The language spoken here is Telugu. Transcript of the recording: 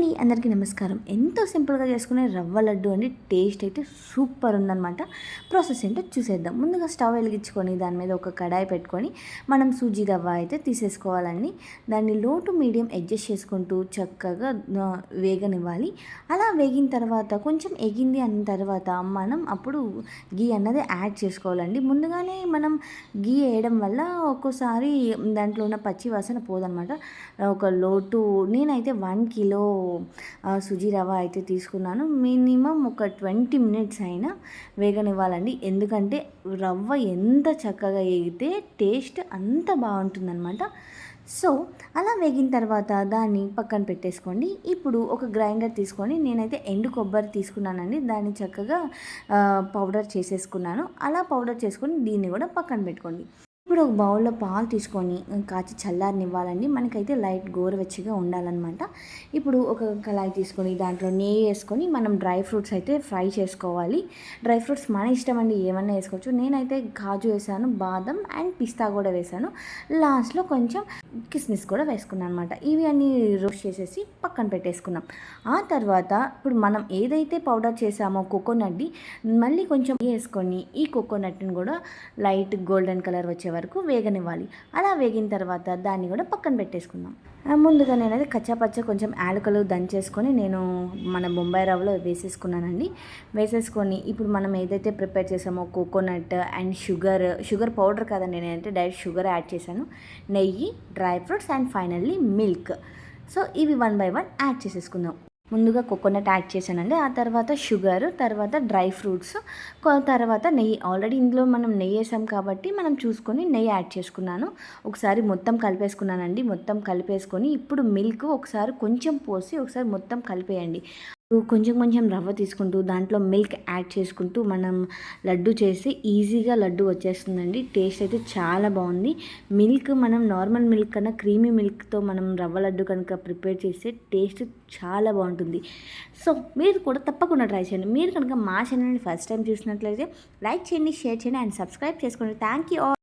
అండి, అందరికీ నమస్కారం. ఎంతో సింపుల్గా చేసుకునే రవ్వ లడ్డు అండి. టేస్ట్ అయితే సూపర్ ఉందన్నమాట. ప్రాసెస్ ఏంటో చూసేద్దాం. ముందుగా స్టవ్ వెలిగించుకొని దాని మీద ఒక కడాయి పెట్టుకొని మనం సూజీ రవ్వ అయితే తీసేసుకోవాలండి. దాన్ని లో టు మీడియం అడ్జస్ట్ చేసుకుంటూ చక్కగా వేగనివ్వాలి. అలా వేగిన తర్వాత కొంచెం ఎగింది అన్న తర్వాత మనం అప్పుడు గీ అన్నది యాడ్ చేసుకోవాలండి. ముందుగానే మనం గీ వేయడం వల్ల ఒక్కోసారి దాంట్లో ఉన్న పచ్చి వాసన పోదనమాట. ఒక లోటు నేనైతే 1 కిలో సుజీ రవ్వ అయితే తీసుకున్నాను. మినిమం ఒక 20 మినిట్స్ అయినా వేగనివ్వాలండి. ఎందుకంటే రవ్వ ఎంత చక్కగా వేగితే టేస్ట్ అంత బాగుంటుందన్నమాట. సో అలా వేగిన తర్వాత దాన్ని పక్కన పెట్టేసుకోండి. ఇప్పుడు ఒక గ్రైండర్ తీసుకొని నేనైతే ఎండు కొబ్బరి తీసుకున్నానండి. దాన్ని చక్కగా పౌడర్ చేసేసుకున్నాను. అలా పౌడర్ చేసుకొని దీన్ని కూడా పక్కన పెట్టుకోండి. ఇప్పుడు ఒక బౌల్లో పాలు తీసుకొని కాచి చల్లారనివ్వాలండి. మనకైతే లైట్ గోరువెచ్చగా ఉండాలన్నమాట. ఇప్పుడు ఒక కళాయి తీసుకొని దాంట్లో నెయ్యి వేసుకొని మనం డ్రై ఫ్రూట్స్ అయితే ఫ్రై చేసుకోవాలి. డ్రై ఫ్రూట్స్ మన ఇష్టం అండి, ఏమన్నా వేసుకోవచ్చు. నేనైతే కాజు వేసాను, బాదం అండ్ పిస్తా కూడా వేసాను. లాస్ట్లో కొంచెం కిస్మిస్ కూడా వేసుకున్నాను అనమాట. ఇవి అన్నీ రోస్ట్ చేసేసి పక్కన పెట్టేసుకున్నాం. ఆ తర్వాత ఇప్పుడు మనం ఏదైతే పౌడర్ చేసామో కోకోనట్ది మళ్ళీ కొంచెం వేసుకొని ఈ కోకోనట్ని కూడా లైట్ గోల్డెన్ కలర్ వచ్చే వరకు వేగనివ్వాలి. అలా వేగిన తర్వాత దాన్ని కూడా పక్కన పెట్టేసుకుందాం. ముందుగా నేనైతే కచ్చాపచ్చ కొంచెం యాలకులు దంచేసుకొని నేను మన బొంబాయి రవ్వలో వేసేసుకున్నానండి. వేసేసుకొని ఇప్పుడు మనం ఏదైతే ప్రిపేర్ చేసామో కోకోనట్ అండ్ షుగర్ పౌడర్ కదండి, నేనైతే డైరెక్ట్ షుగర్ యాడ్ చేశాను, నెయ్యి, dry fruits and finally milk. So ఇవి 1 by 1 యాడ్ చేసేసుకుందాం. ముందుగా కోకోనట్ యాడ్ చేశానండి. ఆ తర్వాత షుగర్, తర్వాత డ్రై ఫ్రూట్స్, తర్వాత నెయ్యి. ఆల్రెడీ ఇందులో మనం నెయ్యి వేసాం కాబట్టి మనం చూసుకొని నెయ్యి యాడ్ చేసుకున్నాను. ఒకసారి మొత్తం కలిపేసుకున్నానండి. మొత్తం కలిపేసుకొని ఇప్పుడు మిల్క్ ఒకసారి కొంచెం పోసి ఒకసారి మొత్తం కలిపేయండి. కొంచెం కొంచెం రవ్వ తీసుకుంటూ దాంట్లో మిల్క్ యాడ్ చేసుకుంటూ మనం లడ్డు చేసి ఈజీగా లడ్డు వచ్చేస్తుందండి. టేస్ట్ అయితే చాలా బాగుంది. మిల్క్ మనం నార్మల్ మిల్క్ కన్నా క్రీమీ మిల్క్తో మనం రవ్వ లడ్డు కనుక ప్రిపేర్ చేస్తే టేస్ట్ చాలా బాగుంటుంది. సో మీరు కూడా తప్పకుండా ట్రై చేయండి. మీరు కనుక మా ఛానల్ని ఫస్ట్ టైం చూసినట్లయితే లైక్ చేయండి, షేర్ చేయండి అండ్ సబ్స్క్రైబ్ చేసుకోండి. Thank you all.